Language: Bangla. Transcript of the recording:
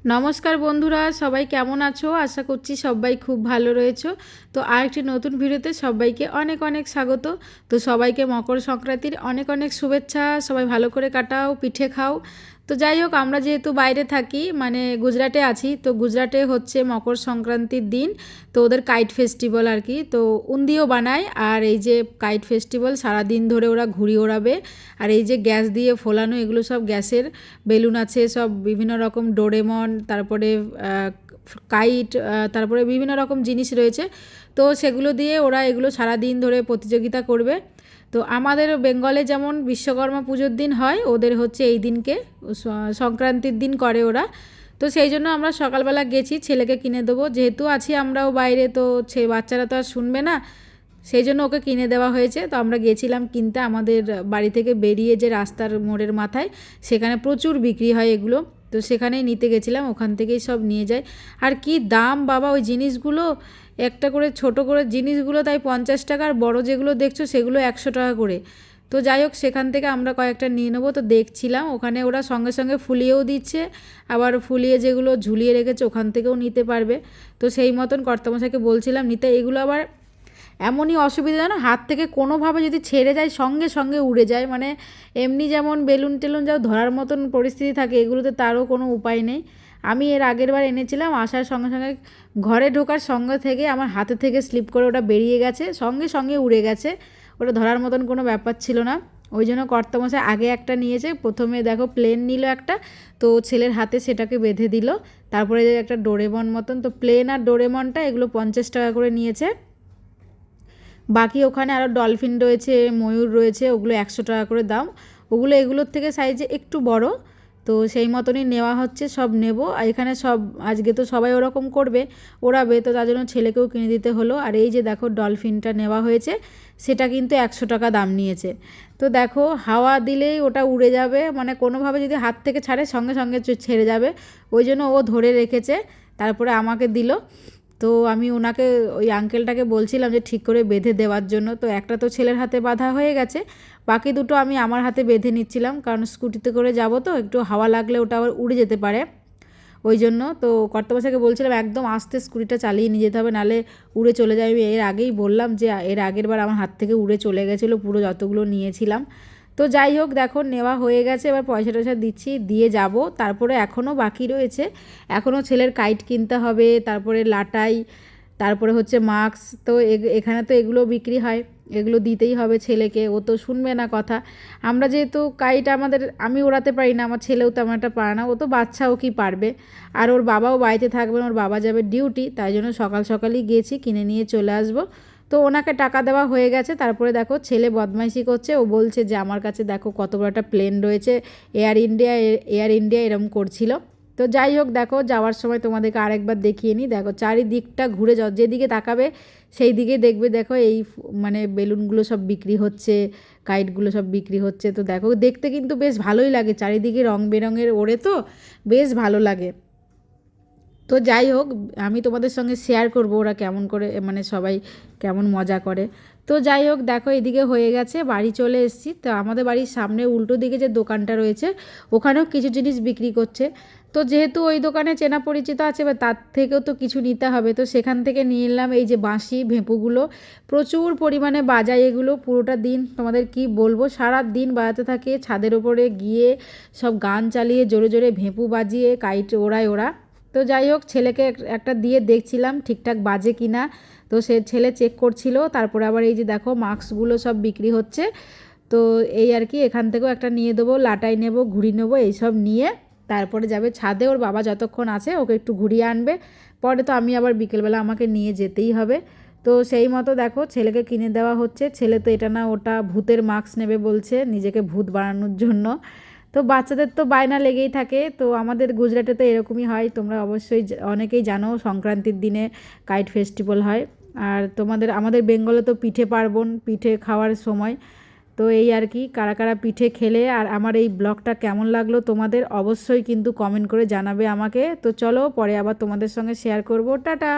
নমস্কার বন্ধুরা, সবাই কেমন আছো? আশা করছি সবাই খুব ভালো রয়েছো। তো আরেকটি নতুন ভিডিওতে সবাইকে অনেক অনেক স্বাগত। তো সবাইকে মকর সংক্রান্তির অনেক অনেক শুভেচ্ছা। সবাই ভালো করে কাটাও, পিঠে খাও। তো যাই হোক, আমরা যেহেতু বাইরে থাকি, মানে গুজরাটে আছি, তো গুজরাটে হচ্ছে মকর সংক্রান্তির দিন। তো ওদের কাইট ফেস্টিভ্যাল আর কি, তো উন্দিও বানায়। আর এই যে কাইট ফেস্টিভ্যাল সারাদিন ধরে ওরা ঘুড়ি ওড়াবে। আর এই যে গ্যাস দিয়ে ফোলানো, এগুলো সব গ্যাসের বেলুন আছে, সব বিভিন্ন রকম ডোরেমন, তারপরে কাইট, তারপরে বিভিন্ন রকম জিনিস রয়েছে। তো সেগুলো দিয়ে ওরা এগুলো সারাদিন ধরে প্রতিযোগিতা করবে। তো আমাদের বেঙ্গলে যেমন বিশ্বকর্মা পুজোর দিন হয়, ওদের হচ্ছে এই দিনকে সংক্রান্তির দিন করে ওরা। তো সেই জন্য আমরা সকালবেলা গেছি, ছেলেকে কিনে দেবো, যেহেতু আছি আমরাও বাইরে, তো বাচ্চারা তো আর শুনবে না, সেই জন্য ওকে কিনে দেওয়া হয়েছে। তো আমরা গেছিলাম কিনতে, আমাদের বাড়ি থেকে বেরিয়ে যে রাস্তার মোড়ের মাথায়, সেখানে প্রচুর বিক্রি হয় এগুলো। তো সেখানেই নিতে গেছিলাম, ওখান থেকেই সব নিয়ে যাই। আর কি দাম বাবা ওই জিনিসগুলো, একটা করে ছোট করে জিনিসগুলো তাই 50 টাকা, আর বড়ো যেগুলো দেখছো সেগুলো 100 টাকা করে। তো যাই হোক, সেখান থেকে আমরা কয়েকটা নিয়ে নেবো। তো দেখছিলাম ওখানে ওরা সঙ্গে সঙ্গে ফুলিয়েও দিচ্ছে, আবার ফুলিয়ে যেগুলো ঝুলিয়ে রেখেছে ওখান থেকেও নিতে পারবে। তো সেই মতন কর্তামশাইকে বলছিলাম নিতে। এগুলো আবার এমনই অসুবিধা না, হাত থেকে কোনোভাবে যদি ছেড়ে যায় সঙ্গে সঙ্গে উড়ে যায়, মানে এমনি যেমন বেলুন টেলুন যাও ধরার মতন পরিস্থিতি থাকে, এগুলোতে তারও কোনো উপায় নেই। আমি এর আগের বার এনেছিলাম, আসার সঙ্গে সঙ্গে ঘরে ঢোকার সঙ্গে থেকে আমার হাতে থেকে স্লিপ করে ওটা বেরিয়ে গেছে, সঙ্গে সঙ্গে উড়ে গেছে। ওটা ধরার মতন কোনো ব্যাপার ছিল না। ওই জন্য কর্তামশাই আগে একটা নিয়েছে, প্রথমে দেখো প্লেন নিল একটা, তো ছেলের হাতে সেটাকে বেঁধে দিল। তারপরে একটা ডোরেমন মতন, তো প্লেন আর ডোরেমনটা এগুলো 50 টাকা করে নিয়েছে। বাকি ওখানে আরও ডলফিন রয়েছে, ময়ূর রয়েছে, ওগুলো 100 টাকা করে দাম। ওগুলো এগুলোর থেকে সাইজে একটু বড়। তো সেই মতনই নেওয়া হচ্ছে, সব নেব। আর এখানে সব আজকে তো সবাই ওরকম করবে, ওড়াবে, তো তার জন্য ছেলেকেও কিনে দিতে হলো। আর এই যে দেখো ডলফিনটা নেওয়া হয়েছে, সেটা কিন্তু 100 টাকা দাম নিয়েছে। তো দেখো হাওয়া দিলেই ওটা উড়ে যাবে, মানে কোনোভাবে যদি হাত থেকে ছাড়ে সঙ্গে সঙ্গে ছেড়ে যাবে। ওই জন্য ও ধরে রেখেছে, তারপরে আমাকে দিল। তো আমি ওনাকে, ওই আঙ্কেলটাকে বলছিলাম যে ঠিক করে বেঁধে দেওয়ার জন্য। তো একটা তো ছেলের হাতে বাঁধা হয়ে গেছে, বাকি দুটো আমি আমার হাতে বেঁধে নিচ্ছিলাম, কারণ স্কুটিতে করে যাব, তো একটু হাওয়া লাগলে ওটা আবার উড়ে যেতে পারে। ওই জন্য তো কর্তামশাইকে বলছিলাম একদম আস্তে স্কুটিটা চালিয়ে নিয়ে যেতে হবে, নাহলে উড়ে চলে যাবে। আমি এর আগেই বললাম যে এর আগের বার আমার হাত থেকে উড়ে চলে গেছিলো পুরো যতগুলো নিয়েছিলাম। তো যাই হোক, দেখো নেওয়া হয়ে গেছে, এবার পয়সা টয়সা দিচ্ছি, দিয়ে যাব। তারপরে এখনও বাকি রয়েছে, এখনও ছেলের কাইট কিনতে হবে, তারপরে লাটাই, তারপরে হচ্ছে মাস্ক। তো এখানে তো এগুলো বিক্রি হয়, এগুলো দিতেই হবে ছেলেকে, ও তো শুনবে না কথা। আমরা যেহেতু কাইট আমি ওড়াতে পারি না, আমার ছেলেও তেমন একটা পারে না, ও তো বাচ্চা, ও কি পারবে। আর ওর বাবাও বাড়িতে থাকবেন, ওর বাবা যাবে ডিউটি, তাই জন্য সকাল সকালই গিয়েছি, কিনে নিয়ে চলে আসবো। তো ওনাকে টাকা দেওয়া হয়ে গেছে। তারপরে দেখো ছেলে বদমাইশি করছে, ও বলছে যে আমার কাছে দেখো কত বড় একটা প্লেন রয়েছে, এয়ার ইন্ডিয়া এরম করছিল। তো যাই হোক, দেখো যাওয়ার সময় তোমাদেরকে আরেকবার দেখিয়ে নিই। দেখো চারিদিকটা ঘুরে যাও, যেদিকে তাকাবে সেই দিকে দেখবে, দেখো এই মানে বেলুনগুলো সব বিক্রি হচ্ছে, কাইটগুলো সব বিক্রি হচ্ছে। তো দেখো দেখতে কিন্তু বেশ ভালোই লাগে, চারিদিকে রং বেরঙের ওড়ে, তো বেশ ভালো লাগে। তো যাই হোক, আমি তোমাদের সঙ্গে শেয়ার করব ওরা কেমন করে, মানে সবাই কেমন মজা করে। তো যাই হোক, দেখো এদিকে হয়ে গেছে, বাড়ি চলে এসেছি। তো আমাদের বাড়ির সামনে উল্টো দিকে যে দোকানটা রয়েছে, ওখানেও কিছু জিনিস বিক্রি করছে। তো যেহেতু ওই দোকানে চেনা পরিচিত আছে, বা তার থেকেও তো কিছু নিতে হবে, তো সেখান থেকে নিয়ে এলাম এই যে বাঁশি ভেঁপুগুলো, প্রচুর পরিমাণে বাজায় এগুলো। পুরোটা দিন তোমাদের কি বলবো, সারা দিন বাজাতে থাকে, ছাদের ওপরে গিয়ে সব গান চালিয়ে জোরে জোরে ভেঁপু বাজিয়ে কাইট ওড়ায় ওরা। তো যাই হোক, ছেলেকে একটা দিয়ে দেখছিলাম ঠিকঠাক বাজে কি না। তো সে ছেলে চেক করছিল। তারপরে আবার এই যে দেখো মাস্কগুলো সব বিক্রি হচ্ছে। তো এই আর কি, এখান থেকেও একটা নিয়ে দেবো, লাটাই নেব, ঘুড়ি নেবো, এইসব নিয়ে তারপরে যাবে ছাদে। ওর বাবা যতক্ষণ আছে ওকে একটু ঘুরিয়ে আনবে, পরে তো আমি আবার বিকেলবেলা আমাকে নিয়ে যেতেই হবে। তো সেই মতো দেখো ছেলেকে কিনে দেওয়া হচ্ছে। ছেলে তো এটা না ওটা ভূতের মাস্ক নেবে বলছে, নিজেকে ভূত বানানোর জন্য। তো বাচ্চাদের তো বায়না লেগেই থাকে। তো আমাদের গুজরাটে তো এরকমই হয়, তোমরা অবশ্যই অনেকেই জানো সংক্রান্তির দিনে কাইট ফেস্টিভ্যাল হয়। আর আমাদের বেঙ্গলে তো পিঠে পার্বণ, পিঠে খাওয়ার সময়। তো এই আর কি, কারা কারা পিঠে খেলে, আর আমার এই ব্লগটা কেমন লাগলো তোমাদের অবশ্যই কিন্তু কমেন্ট করে জানাবে আমাকে। তো চলো পরে আবার তোমাদের সঙ্গে শেয়ার করব, টাটা।